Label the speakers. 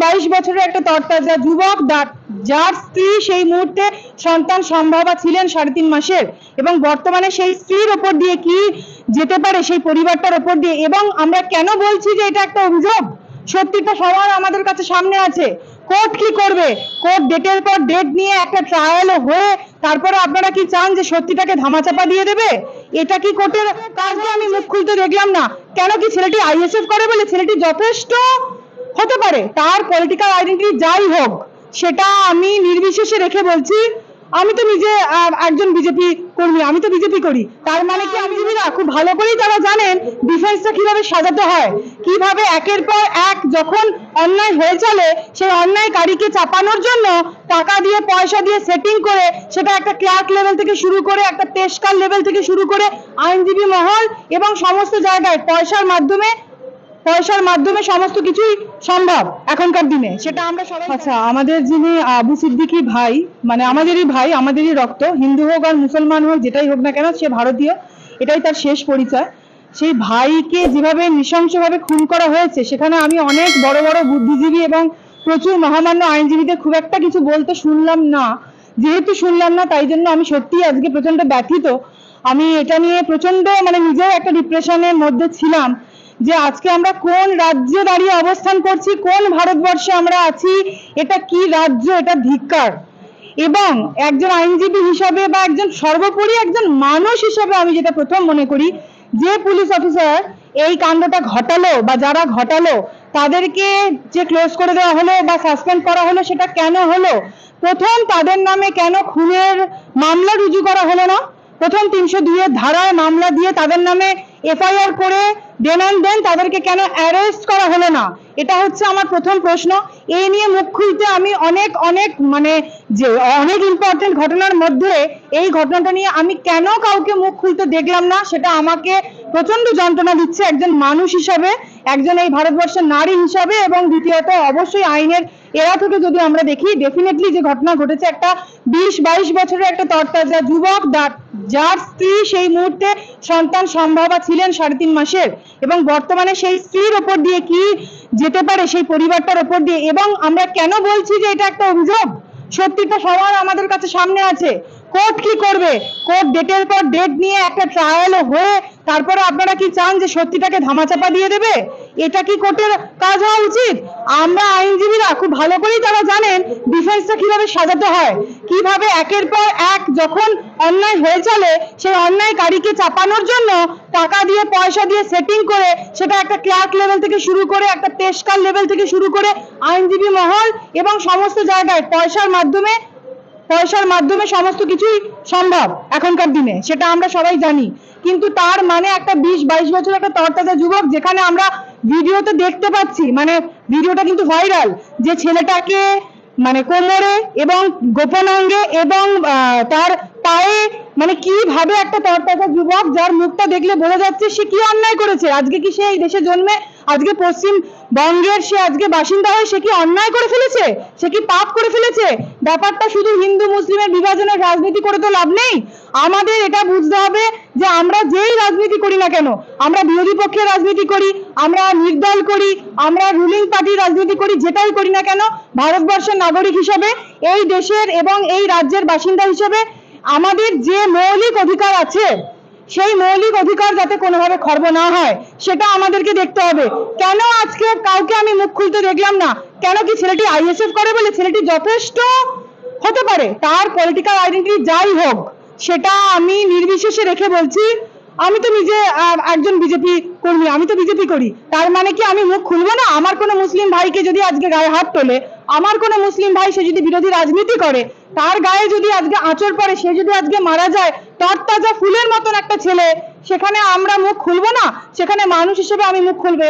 Speaker 1: 22 বছরের একটা তরতাজা যুবক যার স্ত্রী সেই মুহূর্তে সন্তান সম্ভবা ছিলেন 3.5 মাসের, এবং বর্তমানে সেই স্ত্রীর ওপর দিয়ে কি যেতে পারে সেই পরিবারটার ওপর দিয়ে। এবং আমরা কেন বলছি যে এটা একটা অভিযোগ, সত্যিটা সবার আমাদের কাছে সামনে আছে। কোর্ট কি করবে? কোর্ট ডেটের পর ডেট নিয়ে একটা ট্রায়াল হয়ে তারপরে আপনারা কি চান যে সত্যিটাকে ধামাচাপা দিয়ে দেবে? এটা কি কোর্টের কাজ? আমি মুখ খুলতে দেখলাম না। কেন কি ছেলেটি আইএসএফ করে বলে? ছেলেটি যথেষ্ট হতে পারে, তার পলিটিক্যাল আইডেন্টিটি যাই হোক সেটা আমি নির্বিশেষে রেখে বলছি, আমি তো নিজে একজন বিজেপি কর্মী, আমি তো বিজেপি করি। তার মানে কি আইনজীবীরা খুব ভালো করেই তারা জানেন ডিফেন্সটা কিভাবে সাজাতে হয়, কিভাবে একের পর এক যখন অন্যায় হয়ে চলে সেই অন্যায়কারীকে চাপানোর জন্য টাকা দিয়ে পয়সা দিয়ে সেটিং করে, সেটা একটা ক্লার্ক লেভেল থেকে শুরু করে একটা পেশকার লেভেল থেকে শুরু করে আইনজীবী মহল এবং সমস্ত জায়গায় পয়সার মাধ্যমে সমস্ত কিছুই সম্ভব এখনকার দিনে, সেটা আমরা সবাই। আচ্ছা, আমাদের যিনি আবু সিদ্দিকী ভাই, মানে আমাদেরই ভাই, আমাদেরই রক্ত, হিন্দু হোক আর মুসলমান হোক যেটাই হোক না কেন সে ভারতীয়, এটাই তার শেষ পরিচয়। সেই ভাইকে যেভাবে নৃশংসভাবে খুন করা হয়েছে, সেখানে আমি অনেক বড় বড় বুদ্ধিজীবী এবং প্রচুর মহামান্য আইনজীবীদের খুব একটা কিছু বলতে শুনলাম না। যেহেতু শুনলাম না, তাই জন্য আমি সত্যিই আজকে প্রচন্ড ব্যথিত। আমি এটা নিয়ে প্রচন্ড নিজেও একটা ডিপ্রেশনের মধ্যে ছিলাম যে আজকে আমরা কোন রাজ্যে দাঁড়িয়ে অবস্থান করছি, কোন ভারতবর্ষে আমরা আছি, এটা কি রাজ্য, এটা ধিক্কার। এবং একজন আইনজীবী হিসাবে বা একজন সর্বোপরি একজন মানুষ হিসাবে আমি যেটা প্রথম মনে করি, যে পুলিশ অফিসার এই কাণ্ডটা ঘটালো বা যারা ঘটালো তাদেরকে যে ক্লোজ করে দেওয়া হলো বা সাসপেন্ড করা হলো, সেটা কেন হলো? প্রথম তাদের নামে কেন খুনের মামলা রুজু করা হলো না? প্রথম 302 এর ধারায় মামলা দিয়ে তাদের নামে এফআইআর করে দেন তাদেরকে কেন অ্যারেস্ট করা হলো না? এটা হচ্ছে আমার প্রথম প্রশ্ন। এই নিয়ে মুখ খুলতে আমি অনেক ইম্পর্টেন্ট ঘটনার মধ্যে এই ঘটনাটা নিয়ে আমি কেন কাউকে মুখ খুলতে দেখলাম না, সেটা আমাকে প্রচন্ড যন্ত্রণা দিচ্ছে একজন মানুষ হিসাবে, একজন এই ভারতবর্ষের নারী হিসাবে। এবং দ্বিতীয়ত অবশ্যই আইনের এরা থেকে যদি আমরা দেখি, ডেফিনেটলি যে ঘটনা ঘটেছে, একটা 22 বছরের একটা তরতাজা যুবক যার স্ত্রী সেই মুহূর্তে সন্তান সম্ভবা ছিলেন 3.5 মাসের, এবং বর্তমানে সেই স্ত্রীর ওপর দিয়ে কি যেতে পারে সেই পরিবারটার ওপর দিয়ে। এবং আমরা কেন বলছি যে এটা একটা অভিযোগ, সত্যিটা সবার আমাদের কাছে সামনে আছে। কোর্ট কি করবে? কোর্ট ডেটের পর ডেট নিয়ে একটা ট্রায়াল হয়ে তারপরে আপনারা কি চান যে সত্যিটাকে ধামাচাপা দিয়ে দেবে? এটা কি কোর্টের কাজ হওয়া উচিত? আমরা আইনজীবীরা খুব ভালো করেই তারা জানেন ডিফেন্সটা কিভাবে সাজাতে হয়, কিভাবে একের পর এক যখন অন্যায় হয়ে চলে সেই অন্যায়কারীকে চাপানোর জন্য টাকা দিয়ে পয়সা দিয়ে সেটিং করে, সেটা একটা ক্লার্ক লেভেল থেকে শুরু করে একটা পেশকার লেভেল থেকে শুরু করে আইনজীবী মহল এবং সমস্ত জায়গায় পয়সার মাধ্যমে সমস্ত কিছুই সম্ভব এখনকার দিনে, সেটা আমরা সবাই জানি। কিন্তু তার মানে একটা 22 বছরের একটা তরতাজা যুবক, যেখানে আমরা ভিডিওতে দেখতে পাচ্ছি, ভিডিওটা কিন্তু ভাইরাল, যে ছেলেটাকে কোমরে এবং গোপনাঙ্গে এবং তার পায়ে কিভাবে একটা তরতাজা যুবক, যার মুখটা দেখলে বোঝা যাচ্ছে সে কি অন্যায় করেছে। আজকে কি সে এই দেশে জন্মে আজকে পশ্চিমবঙ্গের সে আজকে বাসিন্দা হয়ে সে কি অন্যায় করে ফেলেছে? সে কি পাপ করে ফেলেছে? ব্যাপারটা শুধু হিন্দু মুসলিমের বিভাজনের রাজনীতি করে তো লাভ নেই। আমাদের এটা বুঝতে হবে যে আমরা যেই রাজনীতি করি না কেন, আমরা বিরোধী পক্ষের রাজনীতি করি, আমরা নির্দল করি, আমরা রুলিং পার্টির রাজনীতি করি, যেটাই করি না কেন, ভারতবর্ষের নাগরিক হিসেবে, এই দেশের এবং এই রাজ্যের বাসিন্দা হিসেবে আমাদের যে মৌলিক অধিকার আছে, সেই মৌলিক অধিকার যাতে কোনোভাবে খর্ব না হয় সেটা আমাদেরকে দেখতে হবে। কেন আজকে কাউকে আমি মুখ খুলতে দেখলাম না? কেন কি ছেলেটি আইএসএফ করে বলে? ছেলেটি যথেষ্ট হতে পারে, তার পলিটিক্যাল আইডেন্টিটি যাই হোক সেটা আমি নির্বিশেষে রেখে বলছি, আমি তো নিজে একজন বিজেপি কর্মী, আমি তো বিজেপি করি। তার মানে কি আমি মুখ খুলবো না? আমার কোনো মুসলিম ভাইকে যদি আজকে গায়ে হাত তোলে, আমার কোনো মুসলিম ভাই সে যদি বিরোধী রাজনীতি করে, তার গায়ে যদি আজকে আঁচড় পড়ে, সে যদি আজকে মারা যায়, তরতাজা ফুলের মতন একটা ছেলে, সেখানে আমরা মুখ খুলবো না? সেখানে মানুষ হিসেবে আমি মুখ খুলবো।